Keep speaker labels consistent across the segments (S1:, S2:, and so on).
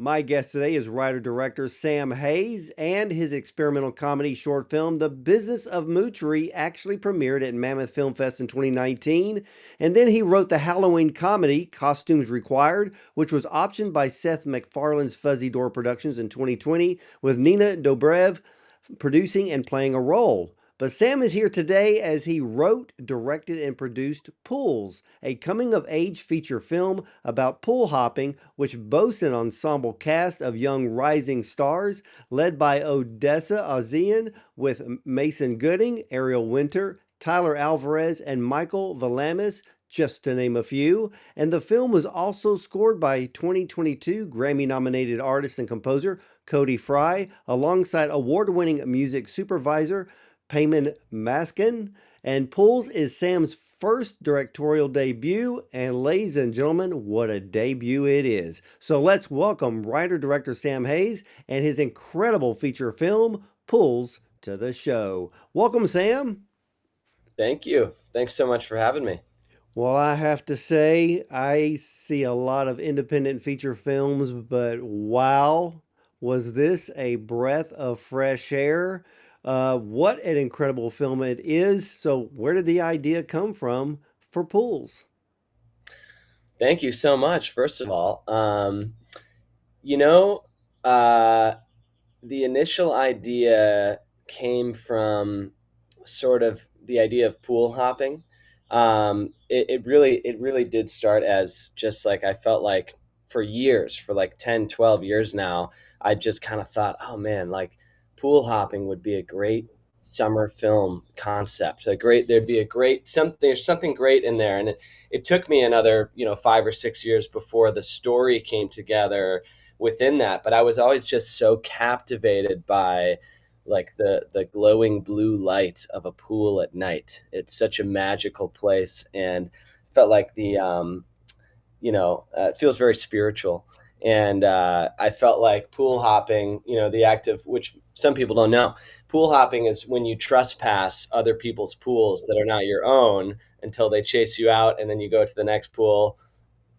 S1: My guest today is writer-director Sam Hayes, and his experimental comedy short film, The Business of Moochery, actually premiered at Mammoth Film Fest in 2019. And then he wrote the Halloween comedy, Costumes Required, which was optioned by Seth MacFarlane's Fuzzy Door Productions in 2020, with Nina Dobrev producing and playing a role. But Sam is here today as he wrote, directed, and produced Pools, a coming of age feature film about pool hopping, which boasts an ensemble cast of young rising stars led by Odessa Ozian with Mason Gooding, Ariel Winter, Tyler Alvarez, and Michael Valamis, just to name a few. And the film was also scored by 2022 Grammy nominated artist and composer Cody Fry, alongside award winning music supervisor Payman Maskin. And Pools is Sam's first directorial debut. And ladies and gentlemen, what a debut it is. So let's welcome writer director Sam Hayes and his incredible feature film, Pools, to the show. Welcome, Sam.
S2: Thank you. Thanks so much for having me.
S1: Well, I have to say, I see a lot of independent feature films, but wow, was this a breath of fresh air? What an incredible film it is. So, where did the idea come from for Pools?
S2: Thank you so much, first of all. You know, uh, the initial idea came from sort of the idea of pool hopping. It really did start as just like I felt like for years, for like 10, 12 years now, I just kind of thought, oh man, like pool hopping would be a great summer film concept. There'd be a great something, there's something great in there. And it took me another, 5 or 6 years before the story came together within that. But I was always just so captivated by like the glowing blue light of a pool at night. It's such a magical place, and felt like it feels very spiritual. And I felt like pool hopping, the act of which some people don't know, pool hopping is when you trespass other people's pools that are not your own until they chase you out, and then you go to the next pool,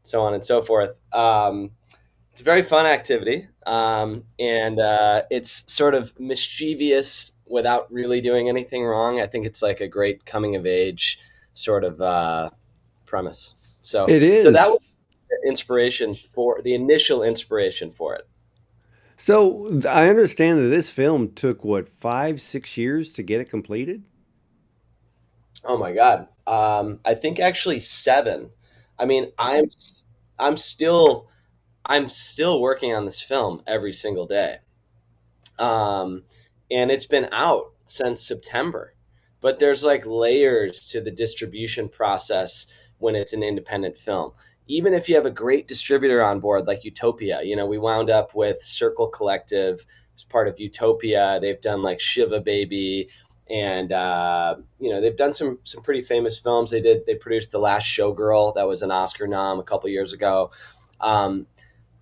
S2: so on and so forth. It's a very fun activity, and it's sort of mischievous without really doing anything wrong. I think it's like a great coming of age sort of premise. So,
S1: It
S2: so that
S1: is.
S2: was the inspiration for the initial inspiration for it.
S1: So, I understand that this film took what, 5, 6 years to get it completed?
S2: Oh my God. I think actually seven. I mean, I'm still I'm still working on this film every single day. um, and it's been out since September. But there's like layers to the distribution process when it's an independent film. Even if you have a great distributor on board, like Utopia, we wound up with Circle Collective as part of Utopia. They've done like Shiva Baby, and they've done some pretty famous films. They produced The Last Showgirl, that was an Oscar nom a couple years ago. Um,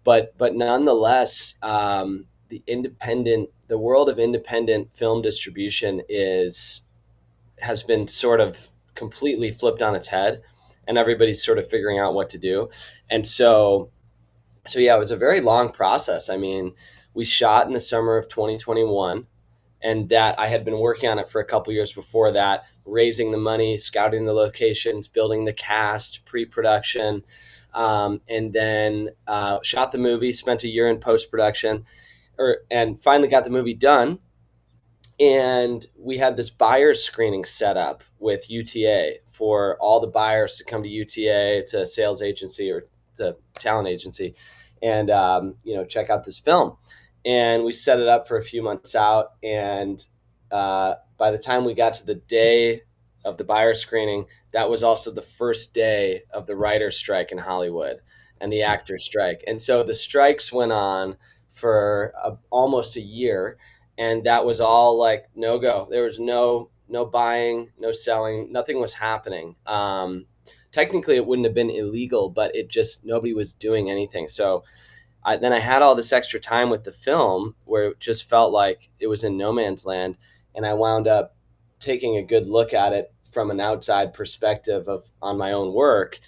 S2: but nonetheless, the world of independent film distribution is has been sort of completely flipped on its head, and everybody's sort of figuring out what to do. And so yeah, it was a very long process. I mean, we shot in the summer of 2021, and that I had been working on it for a couple years before that, raising the money, scouting the locations, building the cast, pre-production, and then shot the movie, spent a year in post-production, and finally got the movie done. And we had this buyers screening set up with UTA for all the buyers to come to UTA. It's a sales agency, or it's a talent agency, and check out this film. And we set it up for a few months out, and by the time we got to the day of the buyer screening, that was also the first day of the writer's strike in Hollywood and the actor's strike. And so the strikes went on for almost a year, and that was all like no go. There was no buying, no selling, nothing was happening. Technically, it wouldn't have been illegal, but it just nobody was doing anything. So then I had all this extra time with the film where it just felt like it was in no man's land, and I wound up taking a good look at it from an outside perspective of on my own work,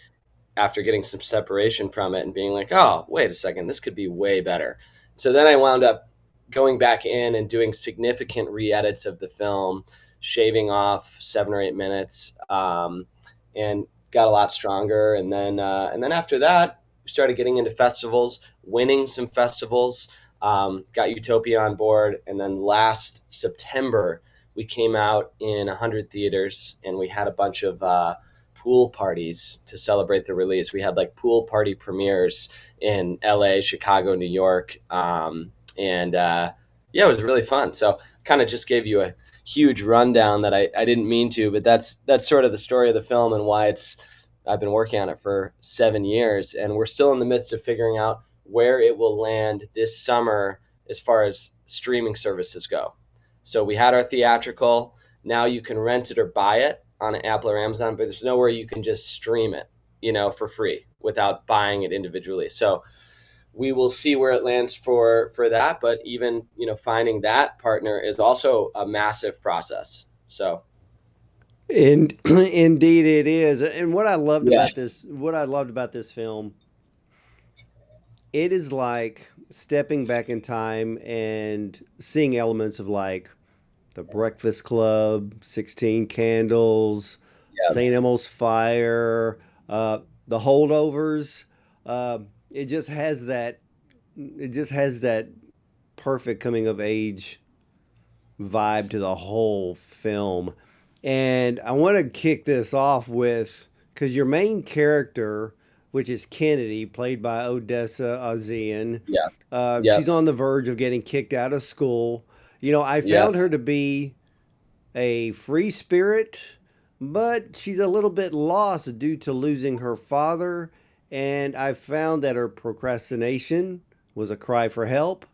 S2: after getting some separation from it and being like, oh, wait a second, this could be way better. So then I wound up going back in and doing significant re-edits of the film, shaving off 7 or 8 minutes, and got a lot stronger. And then after that, we started getting into festivals, winning some festivals, got Utopia on board, and then last September we came out in 100 theaters, and we had a bunch of pool parties to celebrate the release. We had like pool party premieres in LA, Chicago, New York, and yeah, it was really fun. So kind of just gave you a huge rundown that I didn't mean to, but that's sort of the story of the film and why it's I've been working on it for 7 years, and we're still in the midst of figuring out where it will land this summer as far as streaming services go. So we had our theatrical. Now you can rent it or buy it on Apple or Amazon, but there's nowhere you can just stream it, for free without buying it individually. So we will see where it lands for that. But even finding that partner is also a massive process. So
S1: And indeed it is. And
S2: yeah,
S1: what I loved about this film, it is like stepping back in time and seeing elements of like The Breakfast Club, 16 Candles,
S2: yeah,
S1: St. Elmo's Fire, The Holdovers. Uh, it just has that. It just has that perfect coming of age vibe to the whole film. And I want to kick this off with because your main character, which is Kennedy, played by Odessa Azian,
S2: yeah, yeah,
S1: she's on the verge of getting kicked out of school. I
S2: yeah.
S1: found her to be a free spirit, but she's a little bit lost due to losing her father. And I found that her procrastination was a cry for help,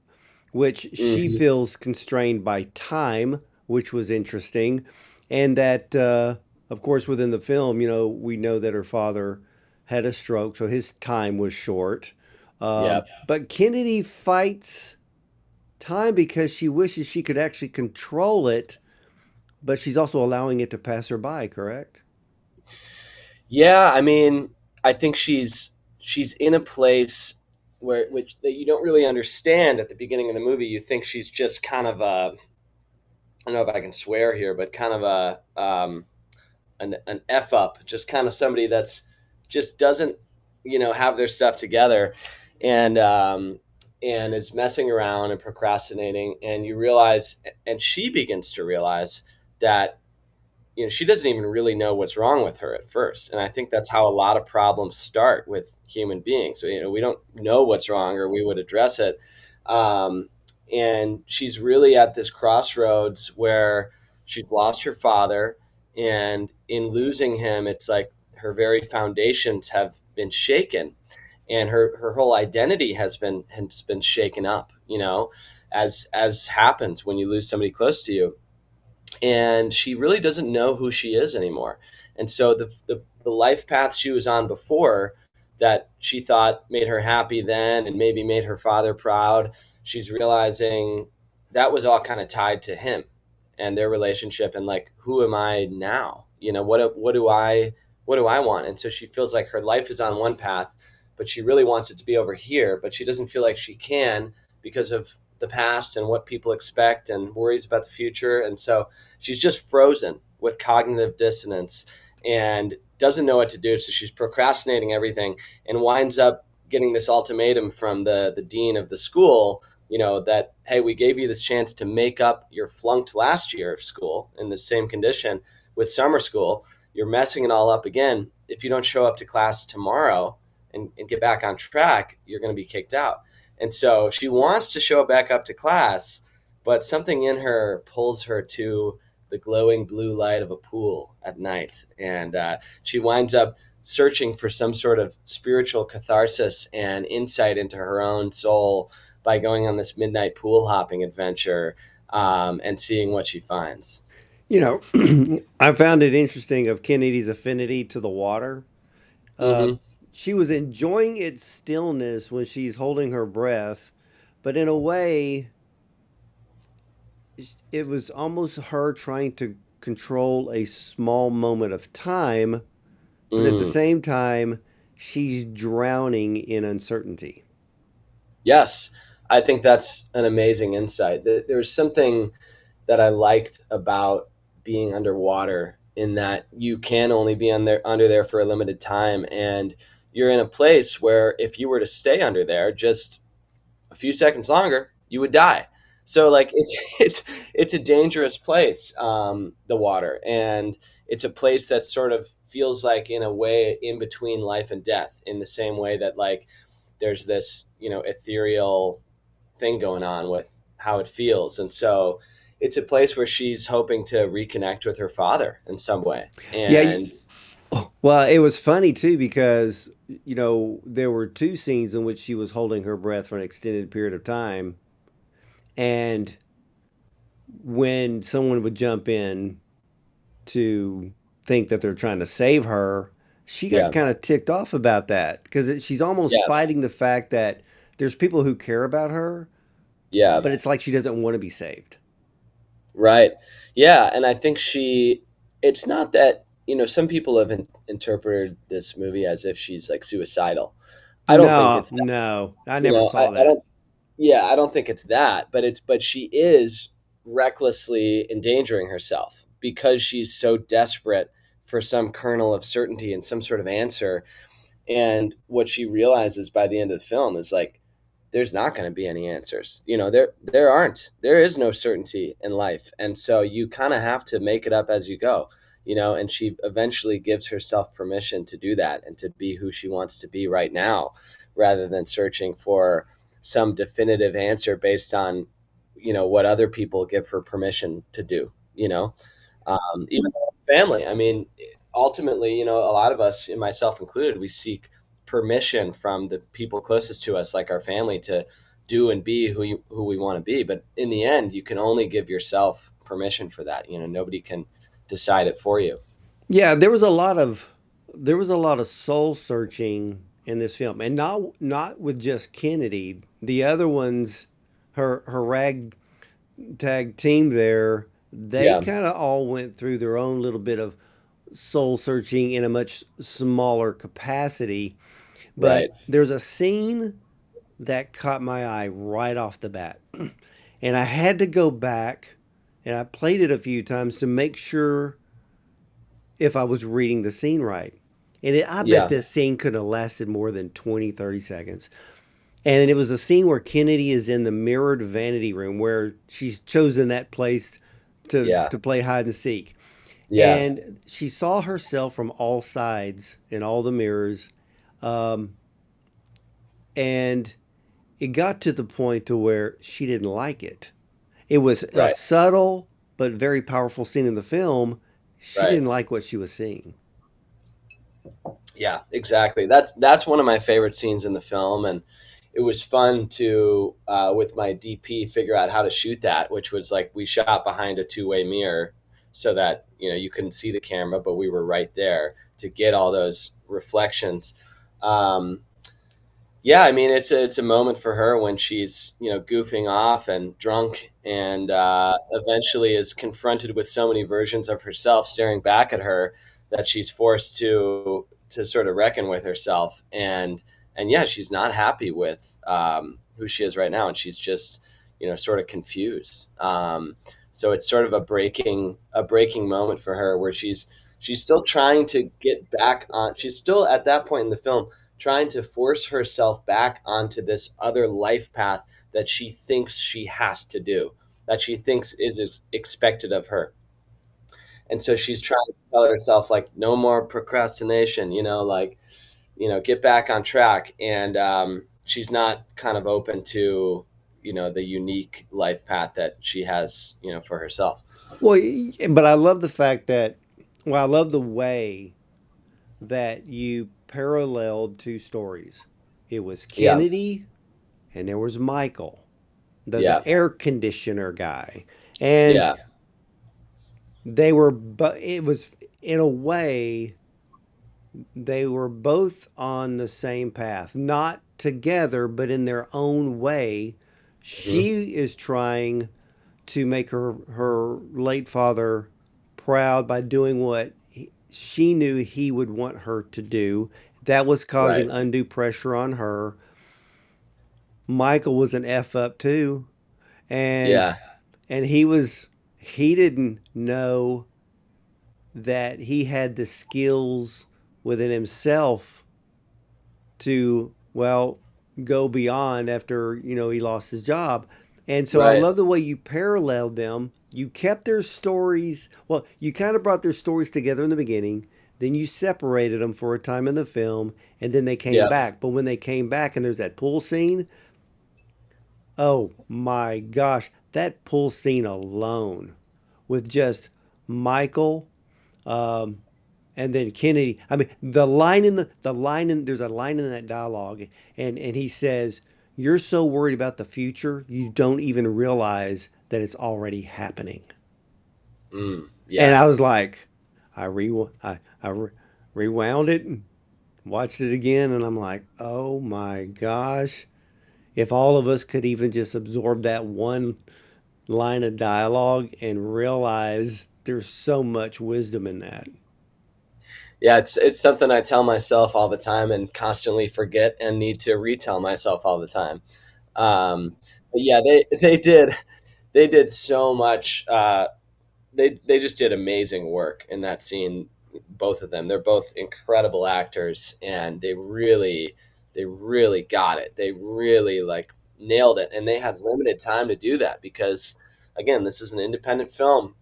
S1: which she
S2: Hmm.
S1: feels constrained by time, which was interesting. And that, of course, within the film, we know that her father had a stroke, so his time was short.
S2: Yeah.
S1: But Kennedy fights time because she wishes she could actually control it, but she's also allowing it to pass her by, correct?
S2: Yeah, I mean, I think she's in a place where which that you don't really understand at the beginning of the movie. You think she's just kind of a I don't know if I can swear here, but kind of a an f up, just kind of somebody that's just doesn't have their stuff together, and and is messing around and procrastinating, and you realize, and she begins to realize that she doesn't even really know what's wrong with her at first. And I think that's how a lot of problems start with human beings. So, we don't know what's wrong or we would address it. Um, and she's really at this crossroads where she's lost her father. And in losing him, it's like her very foundations have been shaken. And her whole identity has been shaken up, as happens when you lose somebody close to you, and she really doesn't know who she is anymore. And so the life path she was on before, that she thought made her happy then and maybe made her father proud, she's realizing that was all kind of tied to him and their relationship, and like, who am I now? What do I want? And so she feels like her life is on one path, but she really wants it to be over here, but she doesn't feel like she can because of the past and what people expect and worries about the future. And so she's just frozen with cognitive dissonance and doesn't know what to do. So she's procrastinating everything and winds up getting this ultimatum from the dean of the school, that, hey, we gave you this chance to make up your flunked last year of school in the same condition with summer school. You're messing it all up again. If you don't show up to class tomorrow and get back on track, you're going to be kicked out. And so she wants to show back up to class, but something in her pulls her to the glowing blue light of a pool at night. And she winds up searching for some sort of spiritual catharsis and insight into her own soul by going on this midnight pool hopping adventure, and seeing what she finds.
S1: You I found it interesting of Kennedy's affinity to the water. Uh,
S2: Hmm.
S1: she was enjoying its stillness when she's holding her breath, but in a way, it was almost her trying to control a small moment of time, but at the
S2: Mm.
S1: same time, she's drowning in uncertainty.
S2: Yes, I think that's an amazing insight. There's something that I liked about being underwater in that you can only be under there for a limited time, and you're in a place where if you were to stay under there just a few seconds longer, you would die. So like it's a dangerous place, the water, and it's a place that sort of feels like in a way in between life and death, in the same way that like there's this ethereal thing going on with how it feels. And so it's a place where she's hoping to reconnect with her father in some way.
S1: Yeah,
S2: And
S1: well, it was funny too because there were two scenes in which she was holding her breath for an extended period of time, and when someone would jump in to think that they're trying to save her, she got
S2: yeah,
S1: kind of ticked off about that because she's almost
S2: yeah,
S1: fighting the fact that there's people who care about her,
S2: yeah,
S1: but it's like she doesn't want to be saved.
S2: right. Yeah. And I think it's not that, some people have interpreted this movie as if she's like suicidal. I don't think
S1: No,
S2: it's that.
S1: no, I never
S2: I
S1: saw that.
S2: don't, yeah, I don't think it's that, but she is recklessly endangering herself because she's so desperate for some kernel of certainty and some sort of answer. And what she realizes by the end of the film is like, there's not going to be any answers. There is no certainty in life. And so you kind of have to make it up as you go, and she eventually gives herself permission to do that and to be who she wants to be right now, rather than searching for some definitive answer based on, what other people give her permission to do, even family. I mean, ultimately, a lot of us, and myself included, we seek permission from the people closest to us, like our family, to do and be who we want to be. But in the end, you can only give yourself permission for that. Nobody can decide it for you.
S1: Yeah, there was a lot of soul searching in this film, and not with just Kennedy. The other ones, her ragtag team there, they
S2: Yeah,
S1: kind of all went through their own little bit of soul searching in a much smaller capacity. But
S2: right.
S1: there's a scene that caught my eye right off the bat, and I had to go back and I played it a few times to make sure if I was reading the scene right. I bet
S2: Yeah,
S1: this scene could have lasted more than 20, 30 seconds. And it was a scene where Kennedy is in the mirrored vanity room where she's chosen that place
S2: yeah,
S1: to play hide and seek.
S2: yeah,
S1: And she saw herself from all sides in all the mirrors. Um, and it got to the point to where she didn't like it. It was a
S2: right,
S1: subtle but very powerful scene in the film. She
S2: right.
S1: didn't like what she was seeing.
S2: Yeah, exactly. That's one of my favorite scenes in the film, and it was fun to with my DP figure out how to shoot that, which was like we shot behind a two-way mirror so that you couldn't see the camera, but we were right there to get all those reflections. Um, yeah, I mean it's a moment for her when she's goofing off and drunk, and eventually is confronted with so many versions of herself staring back at her that she's forced to sort of reckon with herself, and yeah, she's not happy with who she is right now, and she's just sort of confused. So it's sort of a breaking moment for her where she's still trying to get back on. She's still at that point in the film trying to force herself back onto this other life path that she thinks she has to do, that she thinks is expected of her. And so she's trying to tell herself, like, no more procrastination, like, get back on track. And she's not kind of open to, the unique life path that she has, for herself.
S1: Well, but I love the fact that, well, I love the way that you paralleled two stories. It was
S2: Yeah.
S1: Kennedy and there was Michael,
S2: Yeah.
S1: the air conditioner guy. And
S2: Yeah.
S1: but it was in a way, they were both on the same path, not together, but in their own way.
S2: Hmm.
S1: She is trying to make her late father proud by doing what she knew he would want her to do. That was causing
S2: Right.
S1: undue pressure on her. Michael was an F up too, and
S2: Yeah.
S1: he didn't know that he had the skills within himself to, well, go beyond after, he lost his job. And so I
S2: Right.
S1: love the way you paralleled them. You kept their stories, well, you kind of brought their stories together in the beginning, then you separated them for a time in the film, and then they came
S2: Yeah.
S1: back. But when they came back and there's that pool scene, oh my gosh, that pool scene alone with just Michael, um, and then Kennedy. I mean, there's a line in that dialogue, and he says, "You're so worried about the future, you don't even realize that it's already happening." And
S2: Yeah.
S1: I was like, I re I rewound it and watched it again, and I'm like, oh my gosh, if all of us could even just absorb that one line of dialogue and realize there's so much wisdom in that.
S2: Yeah, it's something I tell myself all the time and constantly forget and need to retell myself all the time. But yeah, they did so much. They just did amazing work in that scene. Both of them, they're both incredible actors, and they really got it. They really like nailed it, and they had limited time to do that because, again, this is an independent film.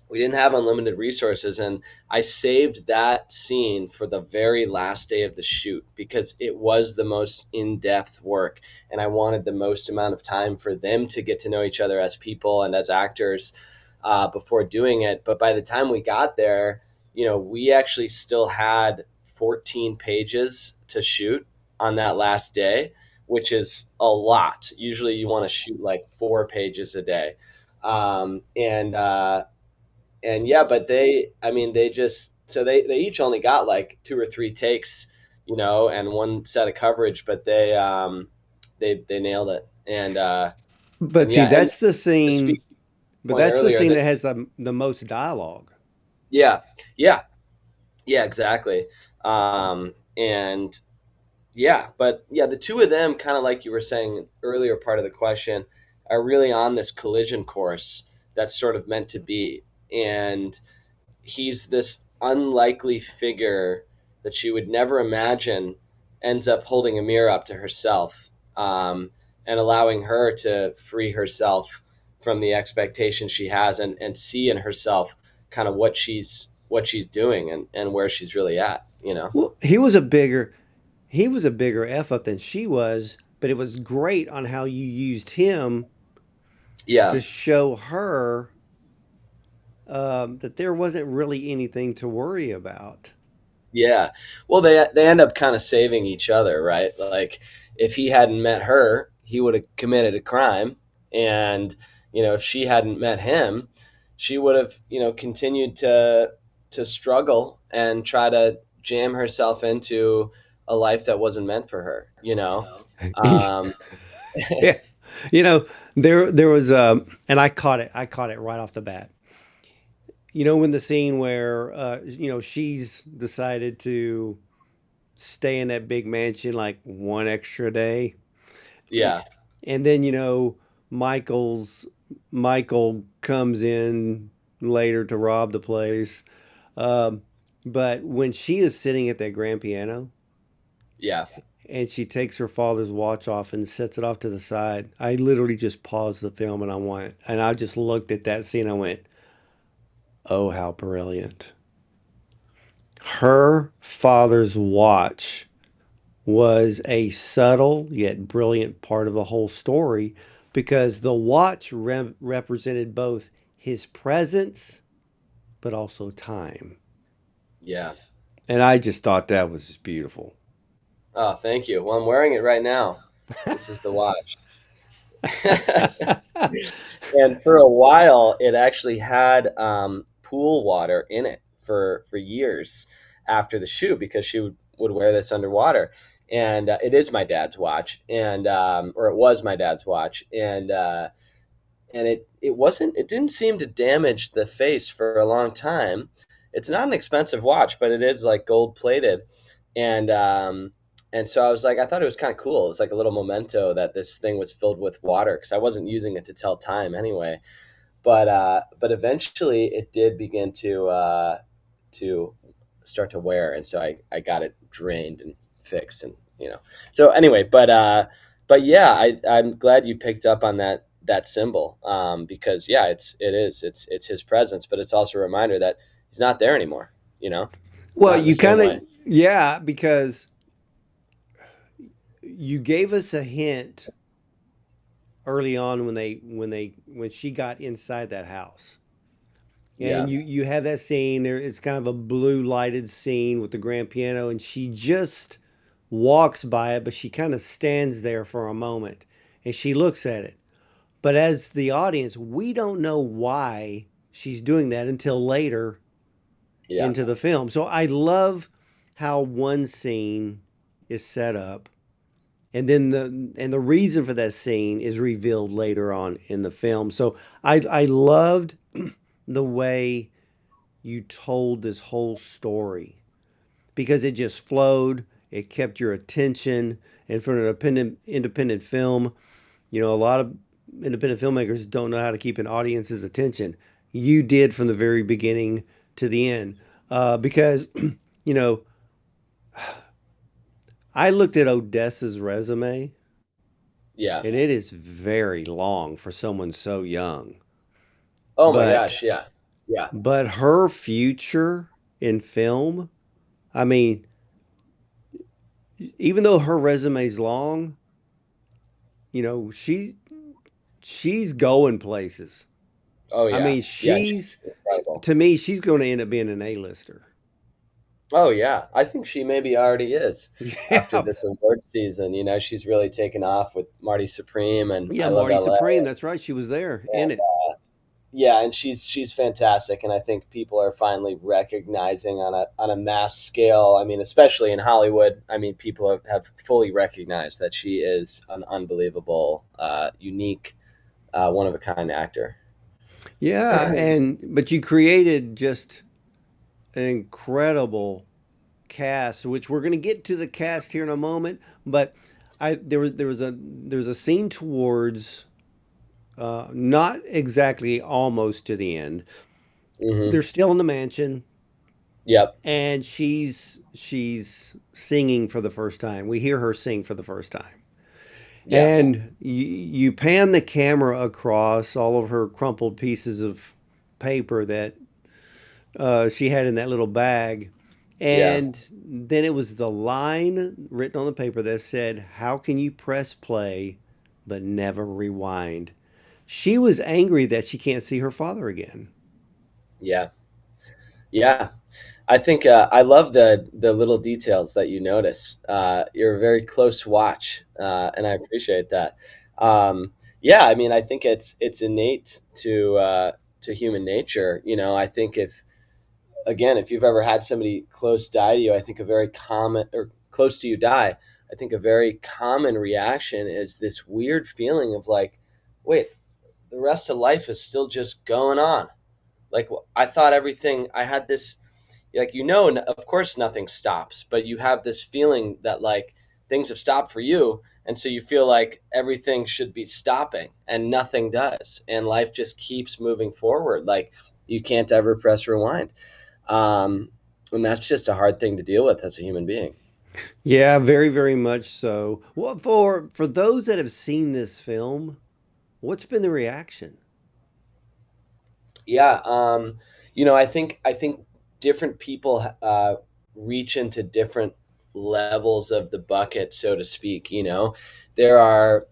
S2: We didn't have unlimited resources, and I saved that scene for the very last day of the shoot because it was the most in-depth work, and I wanted the most amount of time for them to get to know each other as people and as actors before doing it. But by the time we got there, we actually still had 14 pages to shoot on that last day, which is a lot. Usually you want to shoot like 4 pages a day. And yeah, but I mean, they each only got like 2 or 3 takes, and one set of coverage, but they nailed it.
S1: But
S2: And
S1: see,
S2: yeah, and
S1: that's the
S2: to speak
S1: scene.
S2: to
S1: But
S2: your point
S1: that's the
S2: earlier
S1: scene
S2: that,
S1: that has the most dialogue.
S2: yeah, yeah, yeah, exactly. And yeah, but yeah, the two of them, kind of like you were saying earlier, part of the question, are really on this collision course that's sort of meant to be. And he's this unlikely figure that she would never imagine ends up holding a mirror up to herself, and allowing her to free herself from the expectations she has, and see in herself kind of what she's doing, and where she's really at.
S1: Well, he was a bigger f up than she was, but it was great on how you used him
S2: Yeah.
S1: to show her that there wasn't really anything to worry about.
S2: Yeah. Well, they end up kind of saving each other, right? Like, if he hadn't met her, he would have committed a crime, and if she hadn't met him, she would have continued to struggle and try to jam herself into a life that wasn't meant for her. Um,
S1: Yeah, you know, there was and I caught it right off the bat. When the scene where she's decided to stay in that big mansion like one extra day,
S2: yeah,
S1: and then Michael's Michael comes in later to rob the place. Um, but when she is sitting at that grand piano
S2: yeah.
S1: and she takes her father's watch off and sets it off to the side, I literally just paused the film and I just looked at that scene. I went, "Oh, how brilliant!" Her father's watch was a subtle yet brilliant part of the whole story because the watch represented both his presence but also time.
S2: Yeah.
S1: And I just thought that was just beautiful.
S2: Oh, thank you. Well, I'm wearing it right now. This is the watch. And for a while, it actually had pool water in it for years after the shoot because she would wear this underwater. And it is my dad's watch, and or it was my dad's watch, and it didn't seem to damage the face for a long time. it's not an expensive watch, but it is like gold plated, and so I was like, I thought it was kind of cool. It was like a little memento that this thing was filled with water because I wasn't using it to tell time anyway. But eventually it did begin to start to wear, and so I got it drained and fixed, and So anyway, but yeah, I'm glad you picked up on that symbol, because yeah, it's his presence, but it's also a reminder that he's not there anymore.
S1: Well,
S2: Not in the
S1: you
S2: same
S1: kind of,
S2: way.
S1: yeah, because you gave us a hint early on when she got inside that house. And
S2: Yeah,
S1: you have that scene there. It's kind of a blue lighted scene with the grand piano, and she just walks by it, but she kind of stands there for a moment and she looks at it. But as the audience, we don't know why she's doing that until later
S2: yeah,
S1: into the film. So I love how one scene is set up, and then the reason for that scene is revealed later on in the film. So I loved the way you told this whole story because it just flowed. It kept your attention. And for an independent film, a lot of independent filmmakers don't know how to keep an audience's attention. You did from the very beginning to the end, because you know I looked at Odessa's resume,
S2: yeah.
S1: and it is very long for someone so young.
S2: Oh my
S1: But
S2: gosh, yeah, yeah.
S1: her future in film, I mean, even though her resume's long, you know, she she's going places.
S2: Oh
S1: I
S2: yeah,
S1: mean,
S2: yeah. She's incredible.
S1: to me, she's going to end up being an A-lister.
S2: Oh yeah, I think she maybe already is after
S1: Yeah,
S2: this award season. She's really taken off with Marty Supreme and
S1: yeah,
S2: I Love
S1: Marty
S2: LA.
S1: Supreme. That's right. She was there in
S2: And
S1: it.
S2: yeah, and she's fantastic, and I think people are finally recognizing on a mass scale. I mean, especially in Hollywood. I mean, people have fully recognized that she is an unbelievable, unique, one of a kind actor.
S1: Yeah, and but you created just an incredible cast, which we're going to get to the cast here in a moment. But there was a scene towards, not exactly almost to the end.
S2: Hmm.
S1: They're still in the mansion,
S2: Yep.
S1: and she's singing for the first time. We hear her sing for the first time.
S2: Yeah.
S1: And you pan the camera across all of her crumpled pieces of paper that she had in that little bag.
S2: Yeah.
S1: And then it was the line written on the paper that said, "How can you press play but never rewind?" She was angry that she can't see her father again.
S2: Yeah. Yeah. I think I love the little details that you notice. You're a very close watch, and I appreciate that. Yeah, I mean, I think it's innate to human nature. I think if you've ever had somebody close die to you, I think a very common or close to you die, I think a very common reaction is this weird feeling of like, wait, the rest of life is still just going on. Like I thought everything I had this like of course nothing stops, but you have this feeling that like things have stopped for you, and so you feel like everything should be stopping and nothing does, and life just keeps moving forward, like you can't ever press rewind. And that's just a hard thing to deal with as a human being.
S1: Yeah, very, very much so. Well, for those that have seen this film, what's been the reaction?
S2: Yeah, I think different people reach into different levels of the bucket, so to speak. There are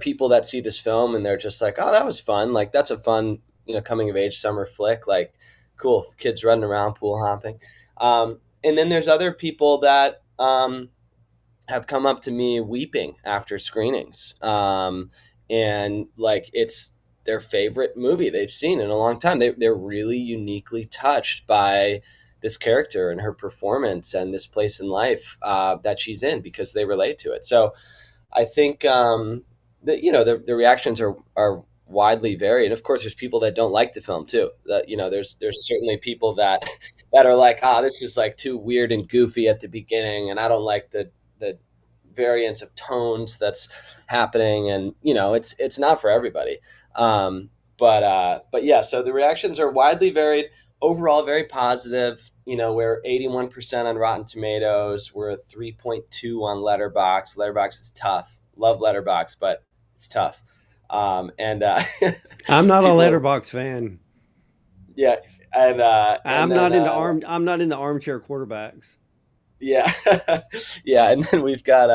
S2: people that see this film and they're just like, oh, that was fun. Like that's a fun coming of age summer flick. Like cool kids running around pool hopping. And then there's other people that have come up to me weeping after screenings. And like it's their favorite movie they've seen in a long time. They're really uniquely touched by this character and her performance and this place in life that she's in because they relate to it. So I think that the reactions are widely varied. Of course, there's people that don't like the film too. That, there's certainly people that that are like, ah, this is like too weird and goofy at the beginning, and I don't like the variance of tones that's happening, and it's not for everybody. Um, but yeah, so the reactions are widely varied. Overall, very positive. We're 81% on Rotten Tomatoes. We're a 3.2 on Letterbox. Letterbox is tough. Love Letterbox, but it's tough. And
S1: I'm not a
S2: people are,
S1: letterbox fan.
S2: yeah, and then
S1: I'm not into armchair quarterbacks.
S2: yeah, yeah, and then we had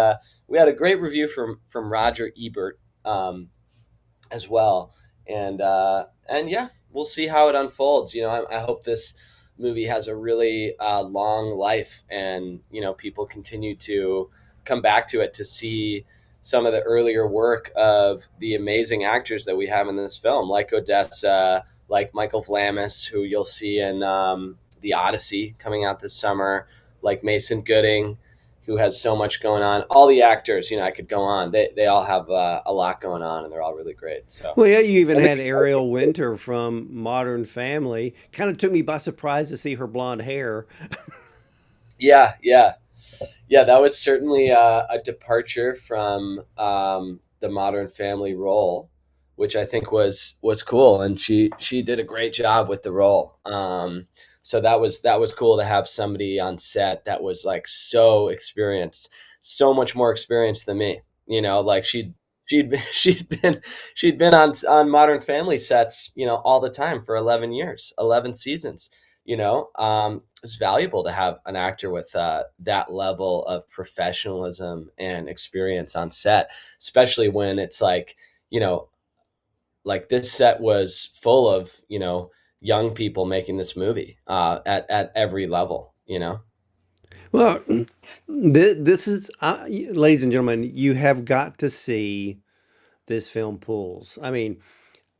S2: a great review from Roger Ebert, as well. And yeah, we'll see how it unfolds. I hope this movie has a really long life, and people continue to come back to it to see some of the earlier work of the amazing actors that we have in this film, like Odessa, like Michael Vlamis, who you'll see in The Odyssey coming out this summer, like Mason Gooding, who has so much going on. All the actors, I could go on. They all have a lot going on, and they're all really great. So
S1: Well, yeah, you even
S2: I'm
S1: had
S2: excited.
S1: Ariel Winter from Modern Family. Kind of took me by surprise to see her blonde hair.
S2: Yeah, yeah, yeah. That was certainly a departure from the Modern Family role, which I think was cool, and she did a great job with the role. So that was cool to have somebody on set that was like so experienced, so much more experienced than me. Like she'd been, she'd been on Modern Family sets, all the time for 11 years, 11 seasons. It's valuable to have an actor with that level of professionalism and experience on set, especially when it's you know, like this set was full of, young people making this movie at every level.
S1: Well, this is, ladies and gentlemen, you have got to see this film Pools. I mean,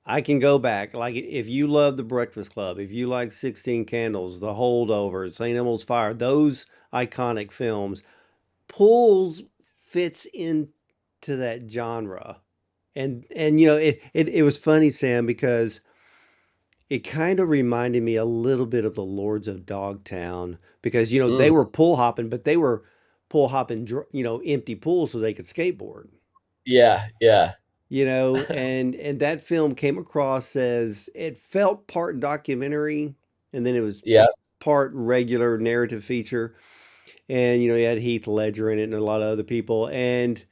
S1: I can go back. Like, if you love The Breakfast Club, if you like 16 Candles, The Holdovers, St. Elmo's Fire, those iconic films, Pools fits into that genre. And it was funny, Sam, because it kind of reminded me a little bit of the Lords of Dogtown because they
S2: Mm,
S1: were pool hopping, but they were pool hopping, empty pools so they could skateboard.
S2: yeah, yeah,
S1: And that film came across as it felt part documentary, and then it was
S2: yeah,
S1: part regular narrative feature. And you had Heath Ledger in it and a lot of other people, and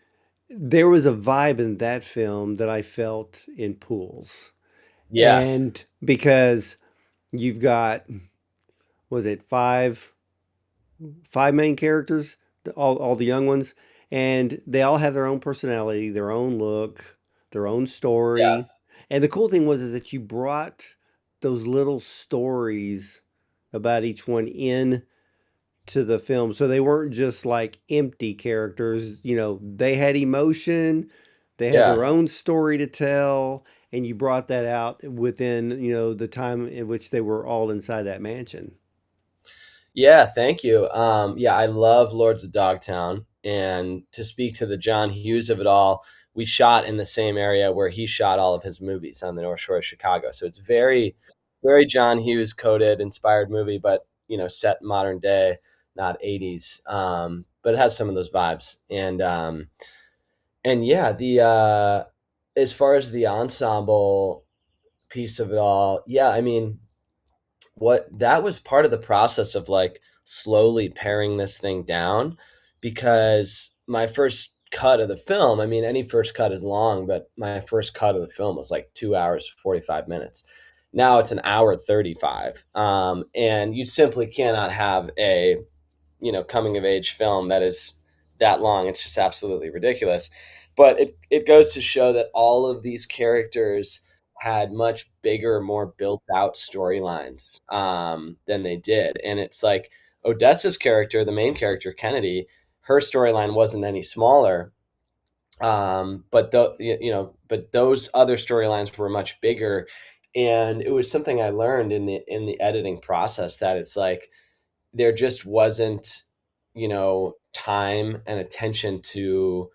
S1: there was a vibe in that film that I felt in Pools.
S2: yeah,
S1: And because you've got, was it five main characters, all the young ones, and they all have their own personality, their own look, their own
S2: yeah,
S1: story. And the cool thing was is that you brought those little stories about each one in to the film. So they weren't just like empty characters, they had emotion, they had
S2: yeah.
S1: their own story to tell, and you brought that out within, the time in which they were all inside that mansion.
S2: Yeah, thank you. Yeah, I love Lords of Dogtown. And to speak to the John Hughes of it all, we shot in the same area where he shot all of his movies on the North Shore of Chicago. So it's very, very John Hughes coded, inspired movie, but set modern day, not 80s. But it has some of those vibes. And yeah, the as far as the ensemble piece of it all, yeah, I mean, what that was part of the process of like slowly paring this thing down, because my first cut of the film, I mean, any first cut is long, but my first cut of the film was like 2 hours 45 minutes. Now it's an hour 35, and you simply cannot have a coming of age film that is that long. It's just absolutely ridiculous. But it goes to show that all of these characters had much bigger, more built out storylines than they did. And it's like Odessa's character, the main character, Kennedy, her storyline wasn't any smaller. But those other storylines were much bigger. And it was something I learned in the editing process, that it's like there just wasn't time and attention to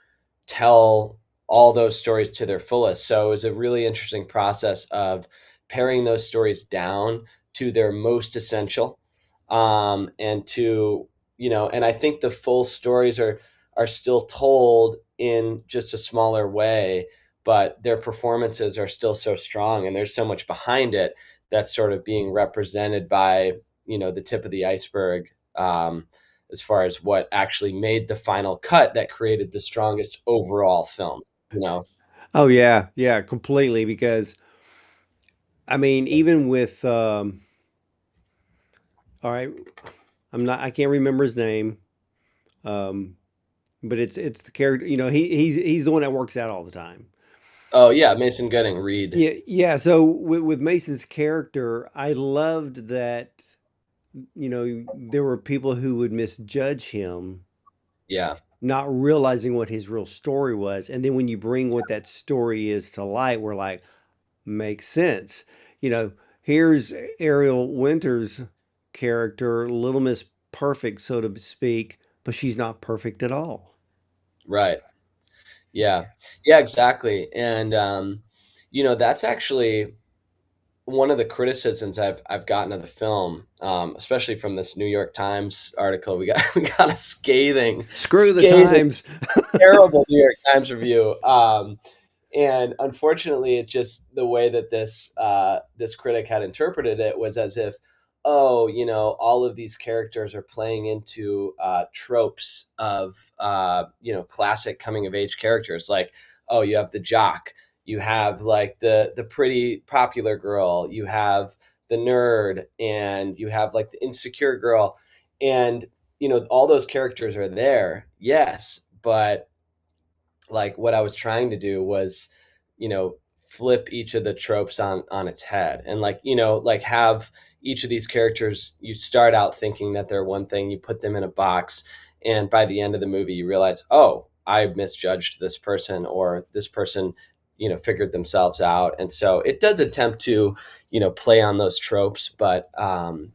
S2: tell all those stories to their fullest. So it was a really interesting process of paring those stories down to their most essential, and to, and I think the full stories are still told in just a smaller way, but their performances are still so strong, and there's so much behind it that's sort of being represented by, the tip of the iceberg, as far as what actually made the final cut that created the strongest overall film.
S1: Oh yeah, yeah, completely. Because I mean, even with all right, I can't remember his name, um, but it's the character. He's the one that works out all the time.
S2: Oh yeah, Mason Gooding, Reed.
S1: Yeah, yeah. So with Mason's character, I loved that. There were people who would misjudge him,
S2: Yeah,
S1: not realizing what his real story was, and then when you bring what that story is to light, we're like, makes sense. You know, here's Ariel Winter's character, Little Miss Perfect, so to speak, but she's not perfect at all.
S2: right. Yeah, yeah, exactly. And that's actually one of the criticisms I've gotten of the film, especially from this New York Times article. We got we got a
S1: Screw the
S2: scathing,
S1: Times.
S2: terrible New York Times review. And unfortunately, it just the way that this critic had interpreted it was as if, oh, all of these characters are playing into tropes of classic coming of age characters, like, oh, you have the jock, you have like the pretty popular girl, you have the nerd, and you have like the insecure girl, and all those characters are there, yes, but like what I was trying to do was, flip each of the tropes on its head, and like have each of these characters, you start out thinking that they're one thing, you put them in a box, and by the end of the movie you realize, oh, I misjudged this person, or this person, figured themselves out. And so it does attempt to, play on those tropes, but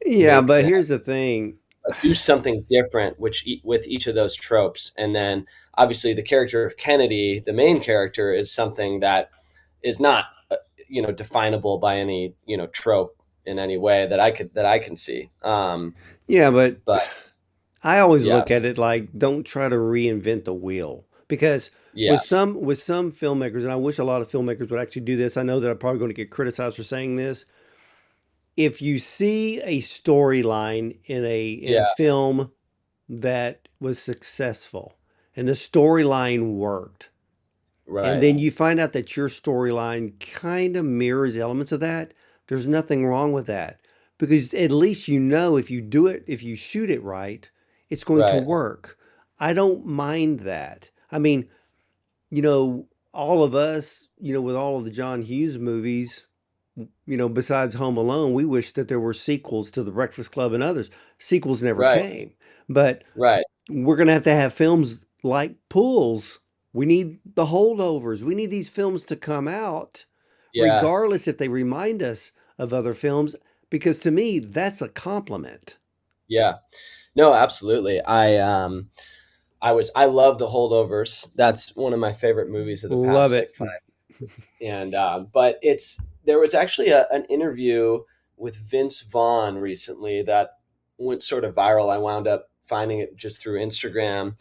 S1: Yeah,
S2: make
S1: but
S2: them
S1: here's the thing.
S2: do something different, with each of those tropes. And then obviously the character of Kennedy, the main character, is something that is not definable by any trope in any way that I can see.
S1: Yeah, but
S2: But
S1: I always
S2: yeah,
S1: look at it like, don't try to reinvent the wheel, because
S2: yeah,
S1: with some filmmakers, and I wish a lot of filmmakers would actually do this. I know that I'm probably going to get criticized for saying this. If you see a storyline in a
S2: yeah,
S1: film that was successful and the storyline worked, and
S2: right,
S1: then you find out that your storyline kind of mirrors elements of that, there's nothing wrong with that. Because at least if you do it, if you shoot it right, it's going to
S2: right,
S1: work. I don't mind that. I mean, you know, all of us, with all of the John Hughes movies, besides Home Alone, we wish that there were sequels to The Breakfast Club and others. Sequels never
S2: right,
S1: came. But
S2: right,
S1: we're going to have films like Pools. We need the holdovers. We need these films to come out,
S2: yeah,
S1: regardless if they remind us of other films, because to me, that's a compliment.
S2: yeah. No, absolutely. I love the Holdovers. That's one of my favorite movies of the
S1: Love
S2: past
S1: it.
S2: like 5 years. And but there was actually an interview with Vince Vaughn recently that went sort of viral. I wound up finding it just through Instagram,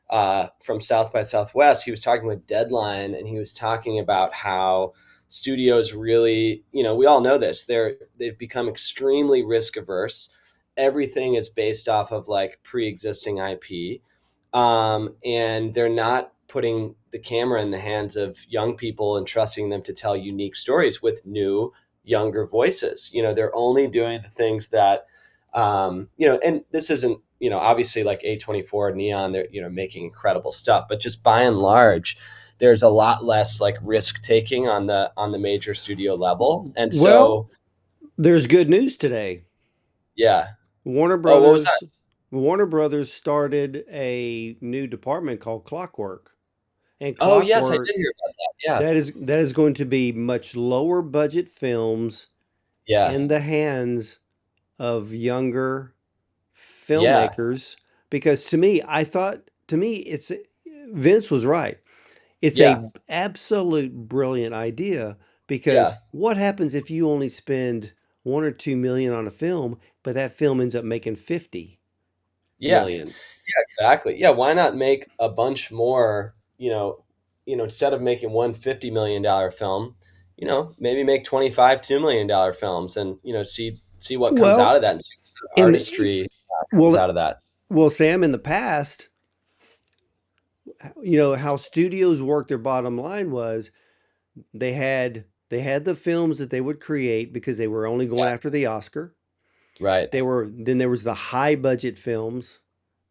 S2: from South by Southwest. He was talking with Deadline, and he was talking about how studios really, we all know this, they've become extremely risk averse. Everything is based off of like pre-existing IP, and they're not putting the camera in the hands of young people and trusting them to tell unique stories with new, younger voices. They're only doing the things that, and this isn't, obviously like A24, Neon, they're, making incredible stuff, but just by and large, there's a lot less like risk taking on the major studio level. And
S1: Well,
S2: so,
S1: there's good news today.
S2: yeah.
S1: Warner
S2: Oh, what was that?
S1: Brothers Warner Brothers started a new department called Clockwork. And
S2: Oh, yes, I did
S1: Clockwork,
S2: hear about that. Yeah.
S1: that is going to be much lower budget films
S2: Yeah.
S1: in the hands of younger
S2: Yeah.
S1: filmmakers. Because to me, it's Vince was right. It's
S2: Yeah.
S1: a absolute brilliant idea because
S2: Yeah.
S1: what happens if you only spend 1 or 2 million on a film, but that film ends up making 50
S2: Yeah.
S1: million?
S2: Yeah, exactly. Yeah, why not make a bunch more, instead of making one $50 million film, maybe make 25 $2 million films and, see what comes out
S1: Well,
S2: of that and see what kind of
S1: in the,
S2: artistry comes
S1: well,
S2: out of that.
S1: well, Sam, in the past, how studios worked their bottom line was they had the films that they would create because they were only going
S2: Yeah.
S1: after the Oscar.
S2: Right.
S1: Then there was the high budget films,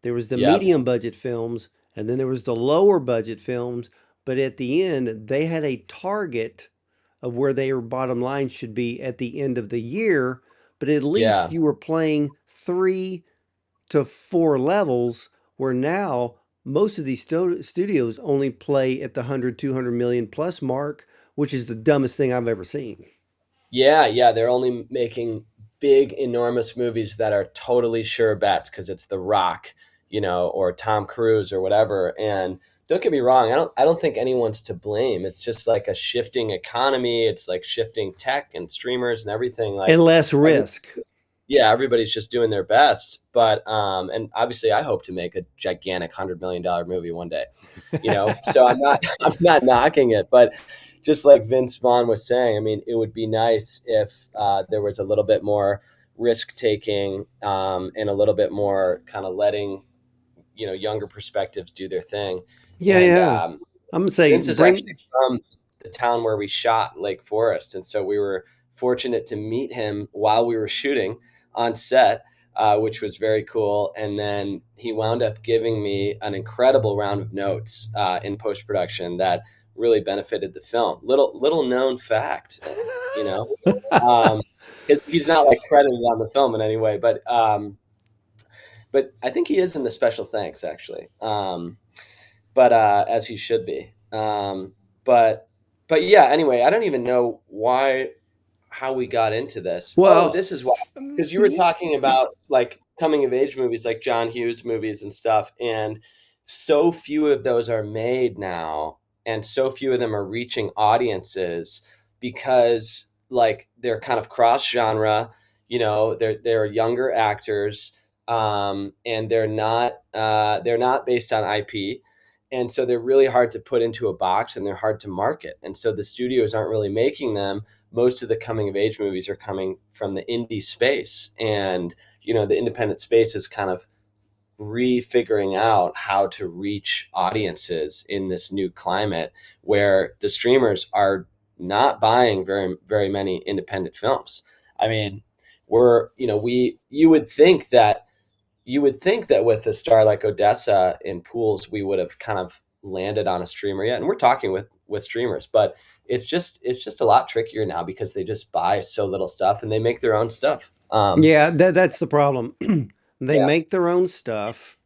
S1: there was the
S2: Yep.
S1: medium budget films, and then there was the lower budget films. But at the end, they had a target of where their bottom line should be at the end of the year. But at least
S2: Yeah.
S1: you were playing 3 to 4 levels, where now most of these studios only play at the 100, 200 million plus mark, which is the dumbest thing I've ever seen.
S2: Yeah, yeah, they're only making big, enormous movies that are totally sure bets because it's The Rock, or Tom Cruise or whatever. And don't get me wrong, I don't think anyone's to blame. It's just like a shifting economy. It's like shifting tech and streamers and everything.
S1: And
S2: Like
S1: less risk.
S2: everybody's, yeah, everybody's just doing their best. But and obviously, I hope to make a gigantic $100 million movie one day. So I'm not I'm not knocking it, but just like Vince Vaughn was saying, I mean, it would be nice if there was a little bit more risk taking, and a little bit more kind of letting younger perspectives do their thing.
S1: Yeah,
S2: And
S1: yeah. I'm gonna say
S2: Vince is actually
S1: bring.
S2: from the town where we shot Lake Forest, and so we were fortunate to meet him while we were shooting on set, which was very cool. And then he wound up giving me an incredible round of notes in post production that really benefited the film. Little known fact, you know, um, he's not like credited on the film in any way, but I think he is in the special thanks actually. But as he should be. But but yeah. Anyway, I don't even know how we got into this. Oh,
S1: Well,
S2: this is why, because you were talking about like coming of age movies, like John Hughes movies and stuff, and so few of those are made now, and so few of them are reaching audiences because like they're kind of cross genre. They're younger actors, and they're not based on IP, and so they're really hard to put into a box and they're hard to market, and so the studios aren't really making them. Most of the coming of age movies are coming from the indie space, and the independent space is kind of refiguring out how to reach audiences in this new climate where the streamers are not buying very very many independent films. I mean, we're we you would think that with a star like Odessa in pools, we would have kind of landed on a streamer yet. And we're talking with streamers, but it's just a lot trickier now because they just buy so little stuff and they make their own stuff.
S1: yeah, that's the problem. They
S2: Yeah,
S1: make their own stuff,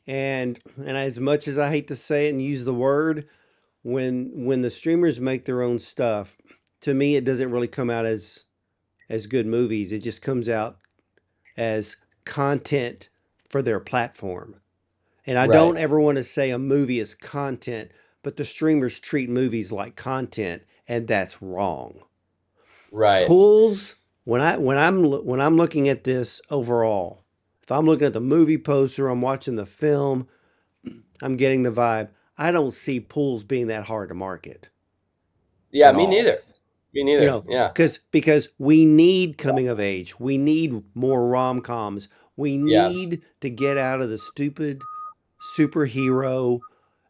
S1: and as much as I hate to say it and use the word, when the streamers make their own stuff, to me it doesn't really come out as good movies. It just comes out as content for their platform. And I
S2: right,
S1: don't ever want to say a movie is content, but the streamers treat movies like content, and that's wrong.
S2: right.
S1: Pools, when I'm looking at this overall, if I'm looking at the movie poster, I'm watching the film, I'm getting the vibe. I don't see pools being that hard to market
S2: Yeah,
S1: at
S2: me
S1: all.
S2: neither. Me neither. Yeah,
S1: Because we need coming of age. We need more rom-coms. We
S2: yeah,
S1: need to get out of the stupid superhero.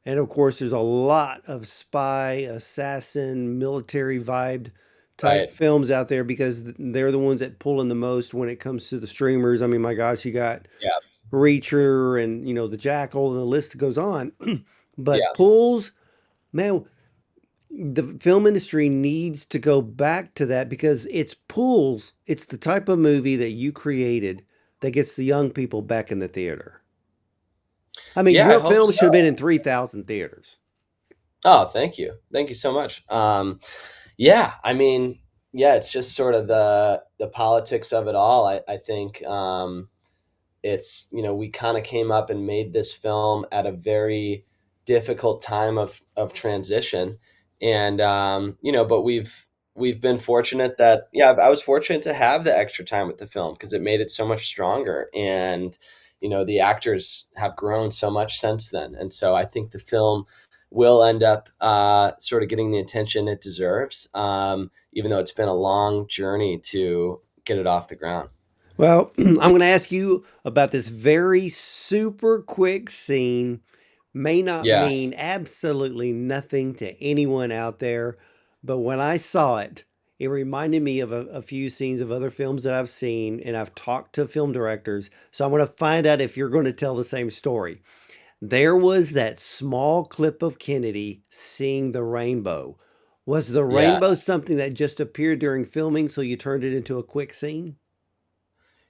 S1: And of course, there's a lot of spy, assassin, military vibed type
S2: right.
S1: films out there because they're the ones that pull in the most when it comes to the streamers. I mean, my gosh, you got
S2: Yeah,
S1: Reacher and the Jackal, and the list goes on. But
S2: yeah,
S1: pulls, man, the film industry needs to go back to that because it's pools. It's the type of movie that you created that gets the young people back in the theater. I mean,
S2: yeah. I
S1: your
S2: hope
S1: film
S2: so.
S1: should have been in 3,000 theaters.
S2: Oh, thank you so much. Yeah, I mean, yeah, it's just sort of the politics of it all. I think it's we kind of came up and made this film at a very difficult time of transition. And but we've been fortunate that, yeah, I was fortunate to have the extra time with the film because it made it so much stronger. And the actors have grown so much since then, and so I think the film will end up sort of getting the attention it deserves, even though it's been a long journey to get it off the ground.
S1: Well, I'm going to ask you about this very super quick scene. May not
S2: Yeah,
S1: mean absolutely nothing to anyone out there, but when I saw it, it reminded me of a few scenes of other films that I've seen, and I've talked to film directors. So I'm going to find out if you're going to tell the same story. There was that small clip of Kennedy seeing the rainbow. Was the
S2: yeah.
S1: rainbow something that just appeared during filming, so you turned it into a quick scene?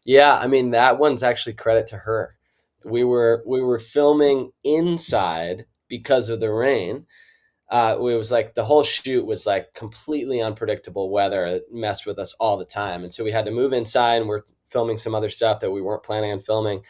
S2: Yeah, I mean that one's actually credit to her. We were filming inside because of the rain. It was like the whole shoot was like completely unpredictable weather. It messed with us all the time, and so we had to move inside, and we're filming some other stuff that we weren't planning on filming.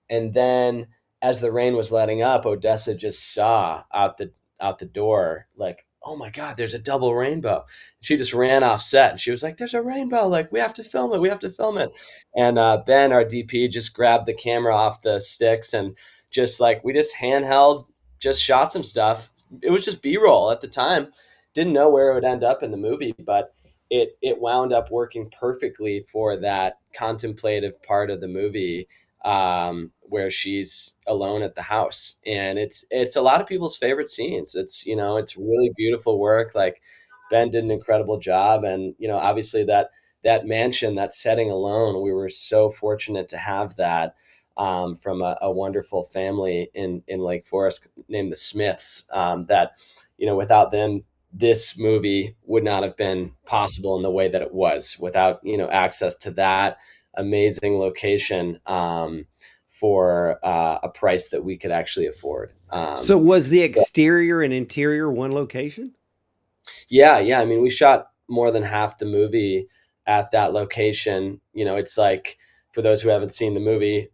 S2: And then as the rain was letting up, Odessa just saw out the door, like, oh my God, there's a double rainbow. She just ran off set and she was like, there's a rainbow, like we have to film it, we have to film it. And Ben, our DP, just grabbed the camera off the sticks and just like we just handheld, just shot some stuff. It was just B-roll at the time. Didn't know where it would end up in the movie, but it wound up working perfectly for that contemplative part of the movie, where she's alone at the house, and it's a lot of people's favorite scenes. It's really beautiful work. Like Ben did an incredible job, and obviously that mansion, that setting alone, we were so fortunate to have that, from a wonderful family in Lake Forest named the Smiths. That without them, this movie would not have been possible in the way that it was without access to that amazing location, for a price that we could actually afford.
S1: So was the exterior and interior one location?
S2: Yeah, yeah. I mean, we shot more than half the movie at that location. It's like, for those who haven't seen the movie,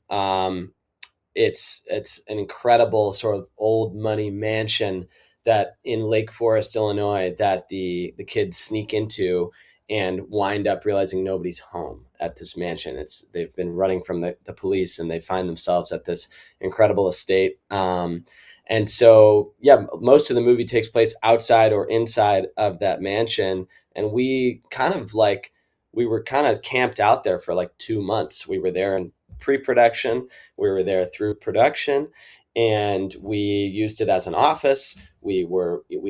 S2: it's an incredible sort of old money mansion that in Lake Forest, Illinois, that the kids sneak into and wind up realizing nobody's home at this mansion. They've been running from the police, and they find themselves at this incredible estate. And so, yeah, most of the movie takes place outside or inside of that mansion. And we were kind of camped out there for like 2 months. We were there in pre-production, we were there through production, and we used it as an office. We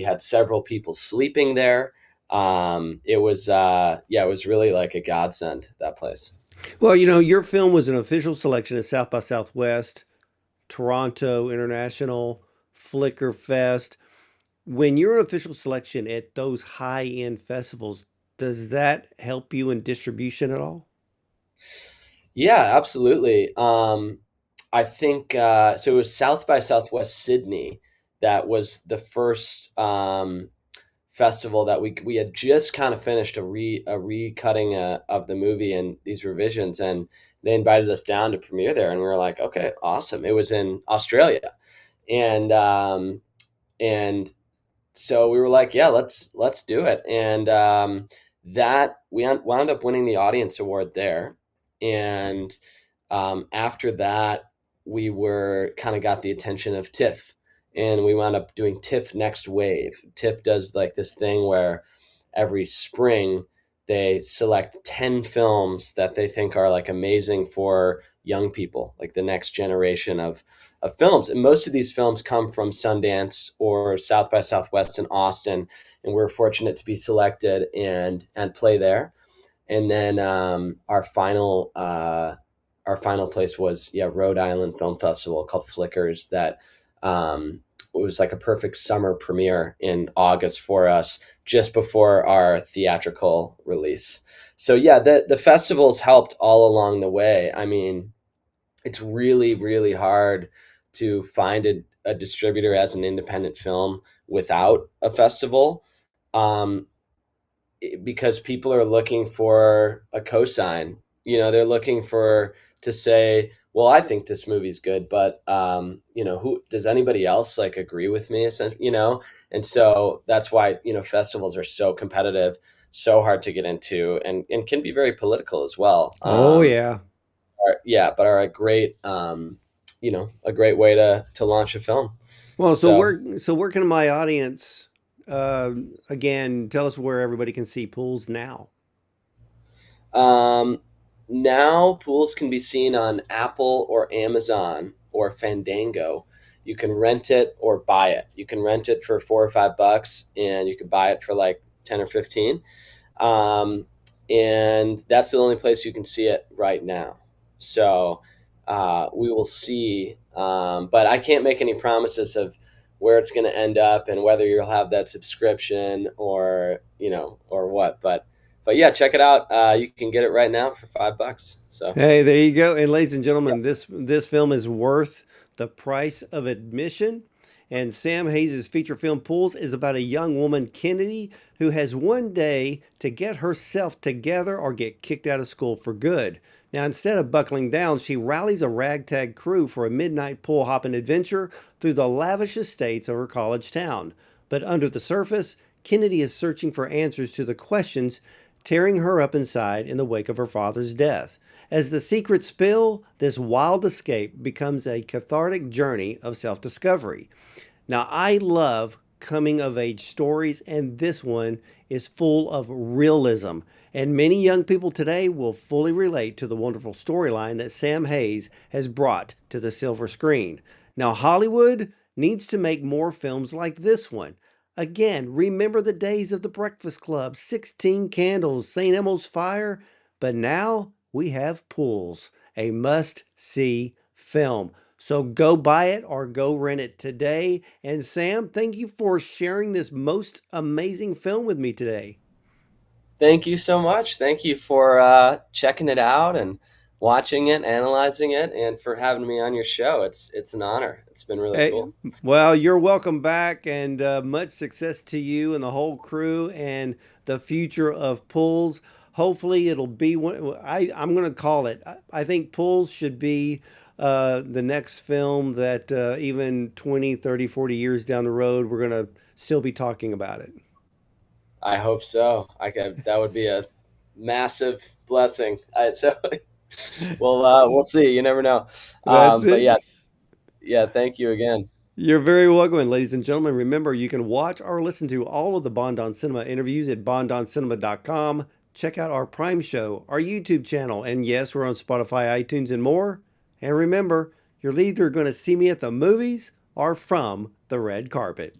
S2: had several people sleeping there. It was yeah, it was really like a godsend, that place.
S1: Well, your film was an official selection at South by Southwest, Toronto International, Flickr Fest. When you're an official selection at those high-end festivals, does that help you in distribution at all?
S2: Yeah, absolutely. I think so. It was South by Southwest Sydney that was the first festival that we had just kind of finished a recutting of the movie and these revisions, and they invited us down to premiere there, and we were like, okay, awesome. It was in Australia, and and so we were like, yeah, let's do it. And that we wound up winning the audience award there. And after that, we were kind of got the attention of TIFF, and we wound up doing TIFF Next Wave. TIFF does like this thing where every spring they select 10 films that they think are like amazing for young people, like the next generation of films. And most of these films come from Sundance or South by Southwest in Austin, and we're fortunate to be selected and play there. And then our final place was, yeah, Rhode Island Film Festival called Flickers, that it was like a perfect summer premiere in August for us, just before our theatrical release. So yeah, the festivals helped all along the way. I mean, it's really, really hard to find a distributor as an independent film without a festival, um, because people are looking for a cosign. They're looking for to say, well, I think this movie's good, but who does anybody else like agree with me? And so that's why festivals are so competitive, so hard to get into, and can be very political as well.
S1: Oh yeah.
S2: But are a great a great way to launch a film.
S1: Well,
S2: So
S1: so where can my audience again tell us where everybody can see Pools now?
S2: Um, now pools can be seen on Apple or Amazon or Fandango. You can rent it or buy it. You can rent it for $4 or $5, and you can buy it for like 10 or 15. Um, and that's the only place you can see it right now. So we will see, but I can't make any promises of where it's going to end up and whether you'll have that subscription or what. But yeah, check it out. You can get it right now for $5. So
S1: Hey, there you go. And ladies and
S2: yeah.
S1: gentlemen, this film is worth the price of admission. And Sam Hayes' feature film Pools is about a young woman, Kennedy, who has one day to get herself together or get kicked out of school for good. Now, instead of buckling down, she rallies a ragtag crew for a midnight pool hopping adventure through the lavish estates of her college town. But under the surface, Kennedy is searching for answers to the questions tearing her up inside in the wake of her father's death. As the secrets spill, this wild escape becomes a cathartic journey of self discovery. Now, I love coming of age stories, and this one is full of realism. And many young people today will fully relate to the wonderful storyline that Sam Hayes has brought to the silver screen. Now, Hollywood needs to make more films like this one. Again, remember the days of the Breakfast Club, 16 Candles, St. Elmo's Fire, but now we have Pools, a must see film. So go buy it or go rent it today. And Sam, thank you for sharing this most amazing film with me today.
S2: Thank you so much. Thank you for checking it out and watching it, analyzing it, and for having me on your show. It's an honor. It's been really
S1: Hey,
S2: cool.
S1: well, you're welcome back, and much success to you and the whole crew and the future of Pools. Hopefully, it'll be one. I'm going to call it. I think Pools should be the next film that even 20, 30, 40 years down the road, we're going to still be talking about it.
S2: I hope so. That would be a massive blessing. We'll see. You never know.
S1: That's
S2: But
S1: it.
S2: yeah. Thank you again.
S1: You're very welcome. And ladies and gentlemen, remember you can watch or listen to all of the Bond on Cinema interviews at bondoncinema.com. Check out our Prime show, our YouTube channel, and yes, we're on Spotify, iTunes, and more. And remember, you're either going to see me at the movies or from the red carpet.